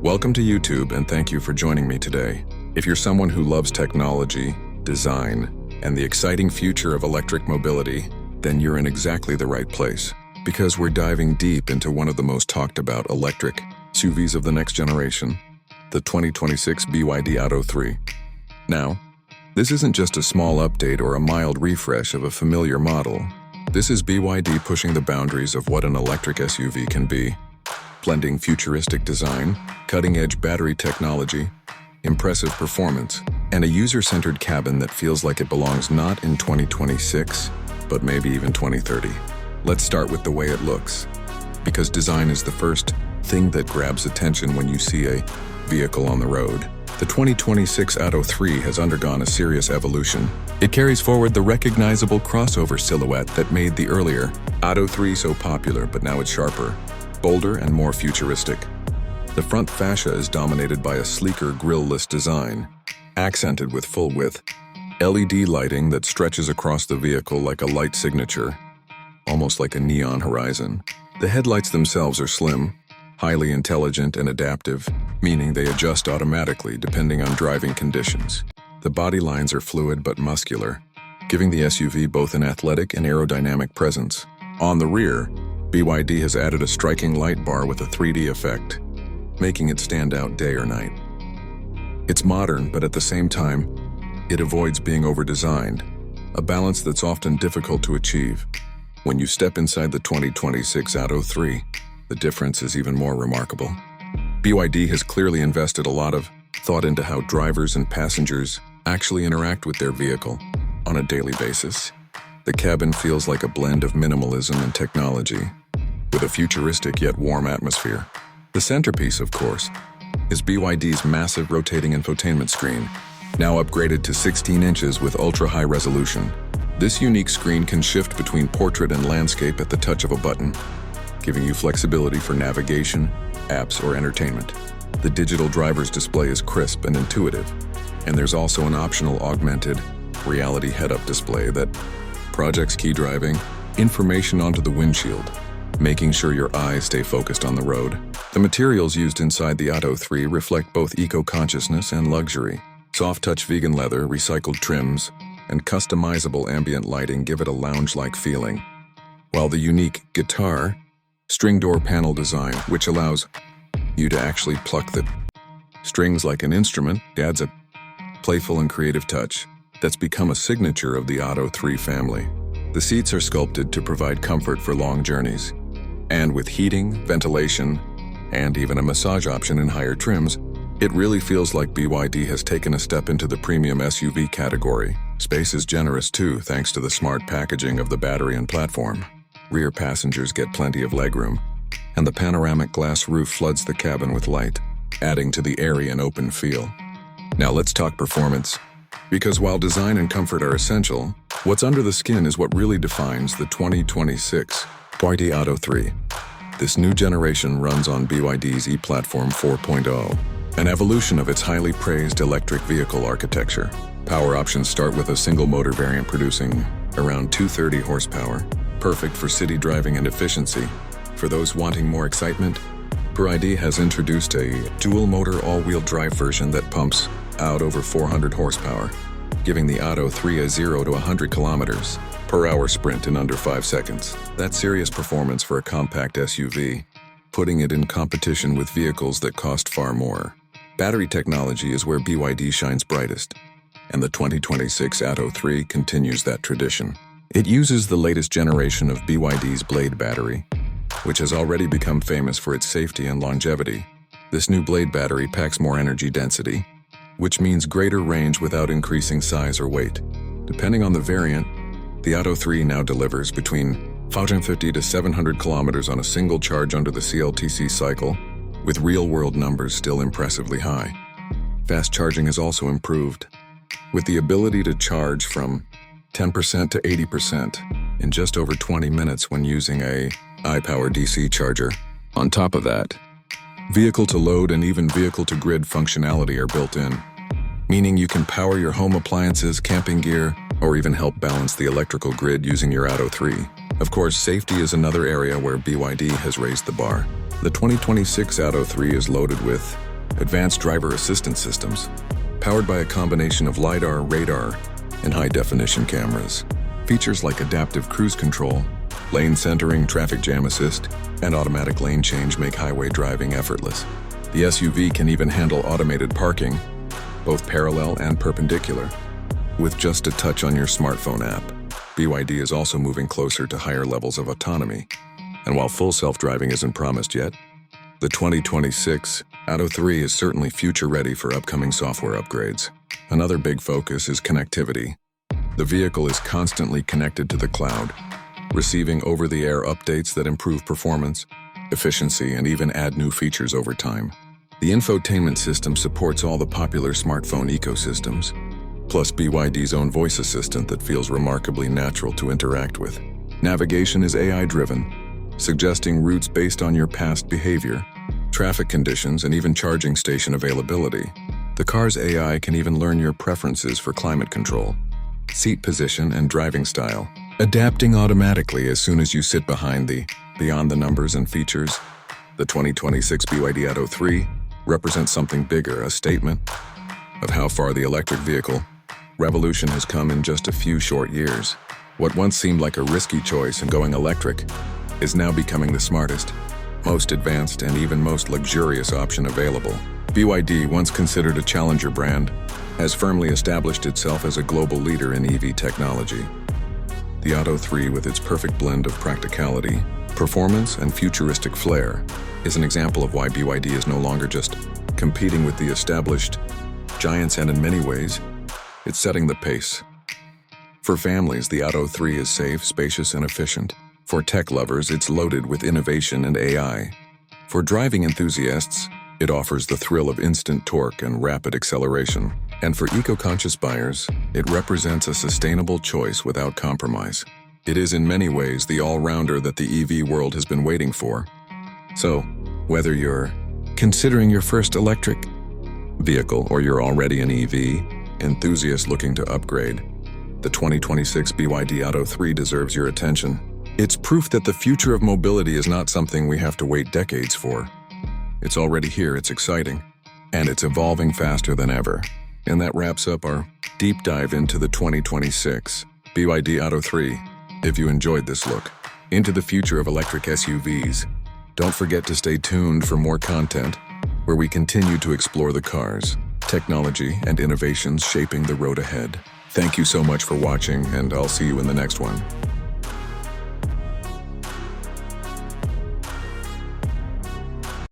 Welcome to YouTube and thank you for joining me today. If you're someone who loves technology, design, and the exciting future of electric mobility, then you're in exactly the right place. Because we're diving deep into one of the most talked about electric SUVs of the next generation, the 2026 BYD Atto 3. Now, this isn't just a small update or a mild refresh of a familiar model. This is BYD pushing the boundaries of what an electric SUV can be, blending futuristic design, cutting-edge battery technology, impressive performance, and a user-centered cabin that feels like it belongs not in 2026, but maybe even 2030. Let's start with the way it looks, because design is the first thing that grabs attention when you see a vehicle on the road. The 2026 Atto 3 has undergone a serious evolution. It carries forward the recognizable crossover silhouette that made the earlier Atto 3 so popular, but now it's sharper, bolder, and more futuristic. The front fascia is dominated by a sleeker grille-less design, accented with full-width LED lighting that stretches across the vehicle like a light signature, almost like a neon horizon. The headlights themselves are slim, highly intelligent and adaptive, meaning they adjust automatically depending on driving conditions. The body lines are fluid but muscular, giving the SUV both an athletic and aerodynamic presence. On the rear, BYD has added a striking light bar with a 3D effect, making it stand out day or night. It's modern, but at the same time, it avoids being over-designed, a balance that's often difficult to achieve. When you step inside the 2026 Atto 3, the difference is even more remarkable. BYD has clearly invested a lot of thought into how drivers and passengers actually interact with their vehicle on a daily basis. The cabin feels like a blend of minimalism and technology, with a futuristic yet warm atmosphere. The centerpiece, of course, is BYD's massive rotating infotainment screen, now upgraded to 16 inches with ultra-high resolution. This unique screen can shift between portrait and landscape at the touch of a button, giving you flexibility for navigation, apps, or entertainment. The digital driver's display is crisp and intuitive, and there's also an optional augmented reality head-up display that projects key driving information onto the windshield, making sure your eyes stay focused on the road. The materials used inside the Atto 3 reflect both eco-consciousness and luxury. Soft-touch vegan leather, recycled trims, and customizable ambient lighting give it a lounge-like feeling, while the unique guitar string door panel design, which allows you to actually pluck the strings like an instrument, adds a playful and creative touch that's become a signature of the Atto 3 family. The seats are sculpted to provide comfort for long journeys, and with heating, ventilation, and even a massage option in higher trims, it really feels like BYD has taken a step into the premium SUV category. Space is generous too, thanks to the smart packaging of the battery and platform. Rear passengers get plenty of legroom, and the panoramic glass roof floods the cabin with light, adding to the airy and open feel. Now let's talk performance. Because while design and comfort are essential, what's under the skin is what really defines the 2026 BYD Atto 3. This new generation runs on BYD's e-Platform 4.0, an evolution of its highly praised electric vehicle architecture. Power options start with a single motor variant producing around 230 horsepower, perfect for city driving and efficiency. For those wanting more excitement, BYD has introduced a dual-motor all-wheel drive version that pumps out over 400 horsepower, giving the Atto 3 a 0 to 100 kilometers per hour sprint in under 5 seconds. That's serious performance for a compact SUV, putting it in competition with vehicles that cost far more. Battery technology is where BYD shines brightest, and the 2026 Atto 3 continues that tradition. It uses the latest generation of BYD's Blade battery, which has already become famous for its safety and longevity. This new Blade battery packs more energy density, which means greater range without increasing size or weight. Depending on the variant, the Atto 3 now delivers between 550 to 700 kilometers on a single charge under the CLTC cycle, with real-world numbers still impressively high. Fast charging has also improved, with the ability to charge from 10% to 80% in just over 20 minutes when using a iPower DC charger. On top of that, vehicle-to-load and even vehicle-to-grid functionality are built in, meaning you can power your home appliances, camping gear, or even help balance the electrical grid using your Atto 3. Of course, safety is another area where BYD has raised the bar. The 2026 Atto 3 is loaded with advanced driver assistance systems, powered by a combination of LiDAR, radar, and high-definition cameras. Features like adaptive cruise control, lane centering, traffic jam assist, and automatic lane change make highway driving effortless. The SUV can even handle automated parking, both parallel and perpendicular, with just a touch on your smartphone app. BYD is also moving closer to higher levels of autonomy. And while full self-driving isn't promised yet, the 2026 Atto 3 is certainly future-ready for upcoming software upgrades. Another big focus is connectivity. The vehicle is constantly connected to the cloud, receiving over-the-air updates that improve performance, efficiency, and even add new features over time. The infotainment system supports all the popular smartphone ecosystems, plus BYD's own voice assistant that feels remarkably natural to interact with. Navigation is AI-driven, suggesting routes based on your past behavior, traffic conditions, and even charging station availability. The car's AI can even learn your preferences for climate control, seat position, and driving style, adapting automatically as soon as you sit behind the. Beyond the numbers and features, the 2026 BYD Atto 3 represents something bigger, a statement of how far the electric vehicle revolution has come in just a few short years. What once seemed like a risky choice in going electric is now becoming the smartest, most advanced, and even most luxurious option available. BYD, once considered a challenger brand, has firmly established itself as a global leader in EV technology. The Atto 3, with its perfect blend of practicality, performance, and futuristic flair, is an example of why BYD is no longer just competing with the established giants, and in many ways, it's setting the pace. For families, the Atto 3 is safe, spacious, and efficient. For tech lovers, it's loaded with innovation and AI. For driving enthusiasts, it offers the thrill of instant torque and rapid acceleration. And for eco-conscious buyers, it represents a sustainable choice without compromise. It is in many ways the all-rounder that the EV world has been waiting for. So, whether you're considering your first electric vehicle or you're already an EV enthusiast looking to upgrade, the 2026 BYD Atto 3 deserves your attention. It's proof that the future of mobility is not something we have to wait decades for. It's already here, it's exciting, and it's evolving faster than ever. And that wraps up our deep dive into the 2026 BYD Atto 3. If you enjoyed this look into the future of electric SUVs, don't forget to stay tuned for more content where we continue to explore the cars, technology, and innovations shaping the road ahead. Thank you so much for watching, and I'll see you in the next one.